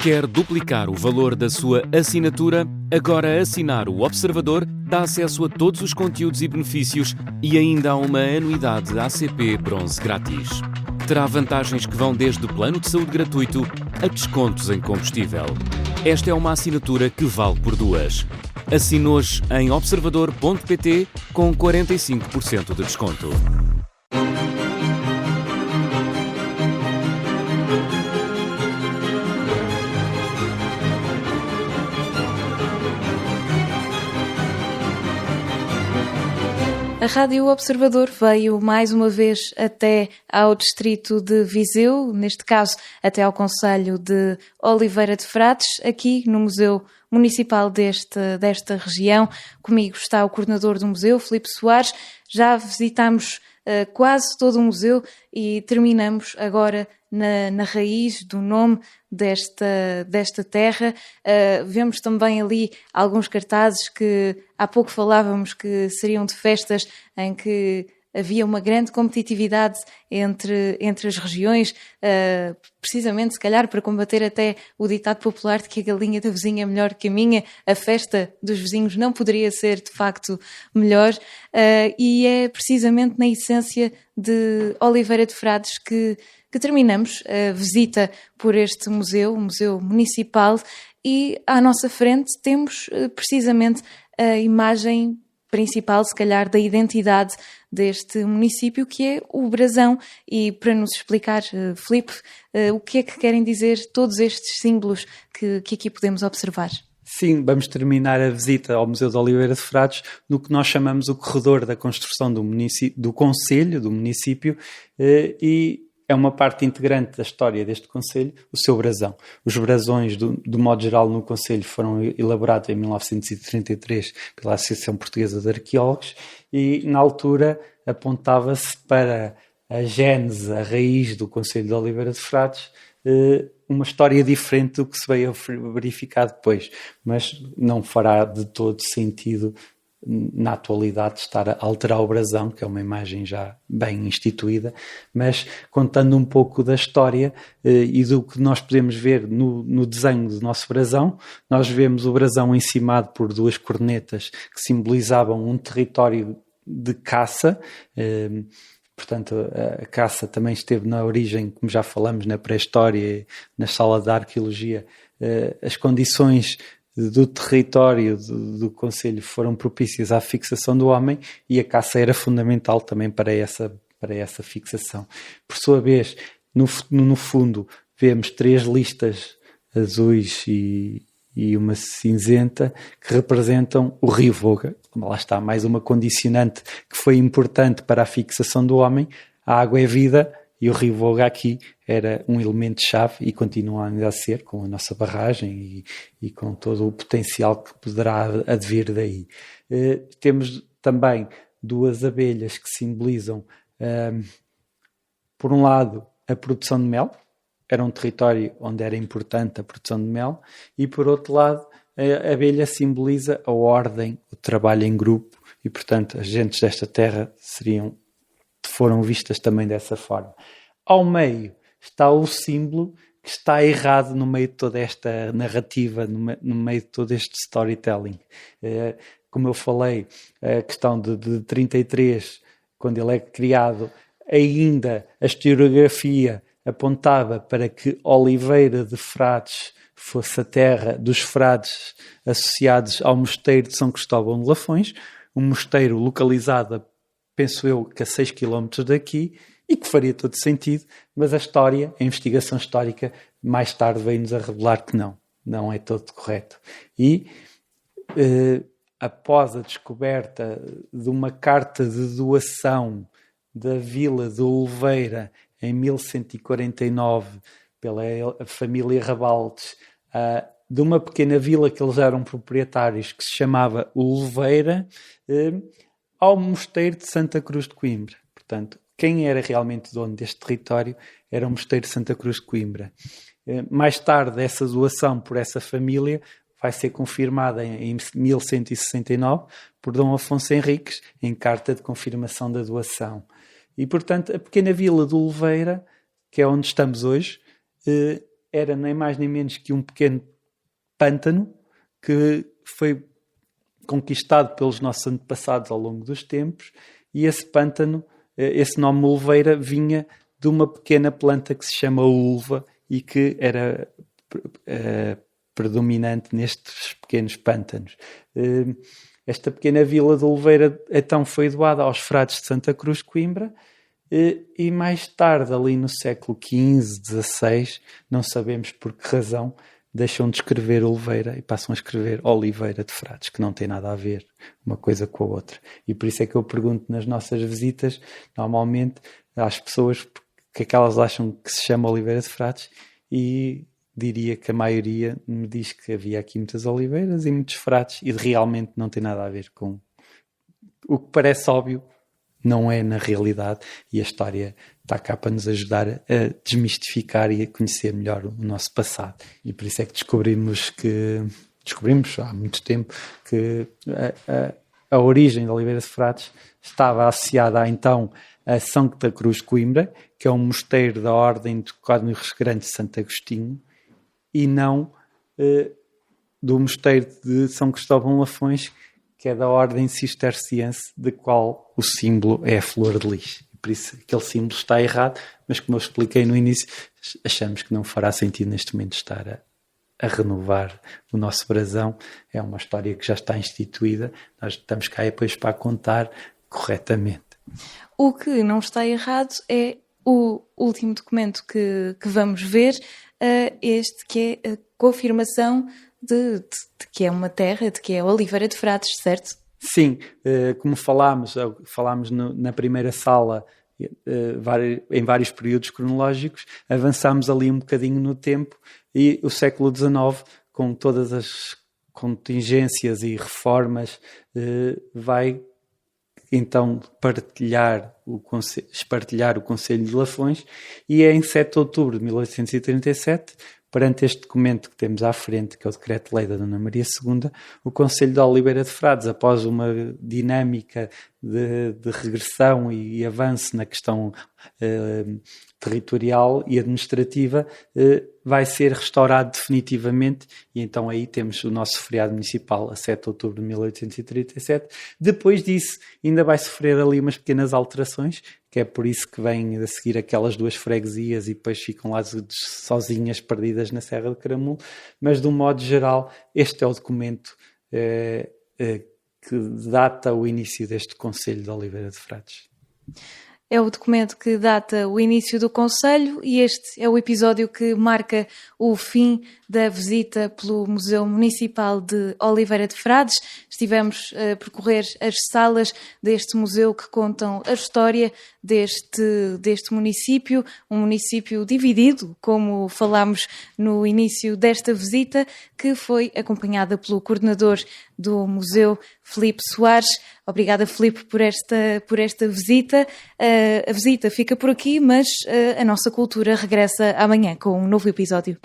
Quer duplicar o valor da sua assinatura? Agora assinar o Observador dá acesso a todos os conteúdos e benefícios e ainda há uma anuidade ACP Bronze grátis. Terá vantagens que vão desde plano de saúde gratuito a descontos em combustível. Esta é uma assinatura que vale por duas. Assine hoje em observador.pt com 45% de desconto. A Rádio Observador veio mais uma vez até ao distrito de Viseu, neste caso até ao concelho de Oliveira de Frades, aqui no Museu Municipal desta região. Comigo está o coordenador do museu, Filipe Soares. Já visitámos quase todo o museu e terminamos agora na raiz do nome desta terra. Vemos também ali alguns cartazes que há pouco falávamos que seriam de festas em que havia uma grande competitividade entre as regiões, precisamente, se calhar, para combater até o ditado popular de que a galinha da vizinha é melhor que a minha. A festa dos vizinhos não poderia ser, de facto, melhor. E é precisamente na essência de Oliveira de Frades que terminamos a visita por este museu, o Museu Municipal, e à nossa frente temos precisamente a imagem principal, se calhar, da identidade deste município, que é o brasão. E para nos explicar, Filipe, o que é que querem dizer todos estes símbolos que aqui podemos observar? Sim, vamos terminar a visita ao Museu de Oliveira de Frades no que nós chamamos o corredor da construção do concelho, do município, e é uma parte integrante da história deste concelho, o seu brasão. Os brasões, do modo geral, no concelho foram elaborados em 1933 pela Associação Portuguesa de Arqueólogos e, na altura, apontava-se para a gênese, a raiz do concelho de Oliveira de Frades, uma história diferente do que se veio a verificar depois, mas não fará de todo sentido na atualidade estar a alterar o brasão, que é uma imagem já bem instituída, mas contando um pouco da história e do que nós podemos ver no desenho do nosso brasão. Nós vemos o brasão encimado por duas cornetas que simbolizavam um território de caça. Portanto, a caça também esteve na origem, como já falamos, na pré-história, na sala de arqueologia. As condições do território do concelho foram propícias à fixação do homem e a caça era fundamental também para essa fixação. Por sua vez, no fundo, vemos três listas azuis e uma cinzenta que representam o rio Voga. Lá está, mais uma condicionante que foi importante para a fixação do homem. A água é vida e o rio Voga aqui era um elemento-chave e continua ainda a ser, com a nossa barragem e com todo o potencial que poderá advir daí. Temos também duas abelhas que simbolizam, por um lado, a produção de mel. Era um território onde era importante a produção de mel, e por outro lado a abelha simboliza a ordem, o trabalho em grupo, e portanto as gentes desta terra foram vistas também dessa forma. Ao meio está o símbolo que está errado no meio de toda esta narrativa, no meio de todo este storytelling. Como eu falei, a questão de 33, quando ele é criado, ainda a historiografia apontava para que Oliveira de Frades fosse a terra dos frades associados ao mosteiro de São Cristóvão de Lafões, um mosteiro localizado, penso eu, que a 6 km daqui, e que faria todo sentido, mas a investigação histórica, mais tarde veio-nos a revelar que não é todo correto. E após a descoberta de uma carta de doação da vila de Oliveira em 1149 pela família Rabaldes, de uma pequena vila que eles eram proprietários, que se chamava Oliveira, ao mosteiro de Santa Cruz de Coimbra. Portanto, quem era realmente dono deste território era o mosteiro de Santa Cruz de Coimbra. Mais tarde, essa doação por essa família vai ser confirmada em 1169 por Dom Afonso Henriques, em carta de confirmação da doação. E, portanto, a pequena vila de Oliveira, que é onde estamos hoje, era nem mais nem menos que um pequeno pântano que foi conquistado pelos nossos antepassados ao longo dos tempos, e esse pântano, esse nome Ulveira, vinha de uma pequena planta que se chama ulva e que era predominante nestes pequenos pântanos. Esta pequena vila de Ulveira então foi doada aos frades de Santa Cruz de Coimbra, e mais tarde, ali no século XV, XVI, não sabemos por que razão, deixam de escrever Oliveira e passam a escrever Oliveira de Frades, que não tem nada a ver uma coisa com a outra. E por isso é que eu pergunto nas nossas visitas, normalmente, às pessoas que é que elas acham que se chama Oliveira de Frades, e diria que a maioria me diz que havia aqui muitas oliveiras e muitos frades, e realmente não tem nada a ver com o que parece óbvio. Não é na realidade, e a história está cá para nos ajudar a desmistificar e a conhecer melhor o nosso passado. E por isso é que descobrimos há muito tempo que a origem da Oliveira de Frades estava associada então a Santa Cruz de Coimbra, que é um mosteiro da Ordem do Cónigos Grande de Santo Agostinho, e não do mosteiro de São Cristóvão Lafões, que é da Ordem Cisterciense, de qual o símbolo é a flor de lis. Por isso, aquele símbolo está errado, mas como eu expliquei no início, achamos que não fará sentido neste momento estar a renovar o nosso brasão. É uma história que já está instituída, nós estamos cá depois para a contar corretamente. O que não está errado é o último documento que vamos ver, este que é a confirmação de que é uma terra, de que é Oliveira de Frades, certo? Sim, como falámos na primeira sala, em vários períodos cronológicos, avançámos ali um bocadinho no tempo, e o século XIX, com todas as contingências e reformas, vai então espartilhar o Conselho de Lafões, e é em 7 de outubro de 1837, perante este documento que temos à frente, que é o Decreto-Lei da Dona Maria II, o Conselho de Oliveira de Frades, após uma dinâmica de regressão e avanço na questão territorial e administrativa, vai ser restaurado definitivamente, e então aí temos o nosso feriado municipal a 7 de outubro de 1837. Depois disso ainda vai sofrer ali umas pequenas alterações, que é por isso que vêm a seguir aquelas 2 freguesias e depois ficam lá sozinhas, perdidas na Serra do Caramulo, mas de um modo geral este é o documento que data o início deste Conselho de Oliveira de Frades. É o documento que data o início do Conselho, e este é o episódio que marca o fim da visita pelo Museu Municipal de Oliveira de Frades. Estivemos a percorrer as salas deste museu que contam a história deste município, um município dividido, como falámos no início desta visita, que foi acompanhada pelo coordenador do museu, Filipe Soares. Obrigada, Filipe, por esta visita. A visita fica por aqui, mas a nossa cultura regressa amanhã com um novo episódio.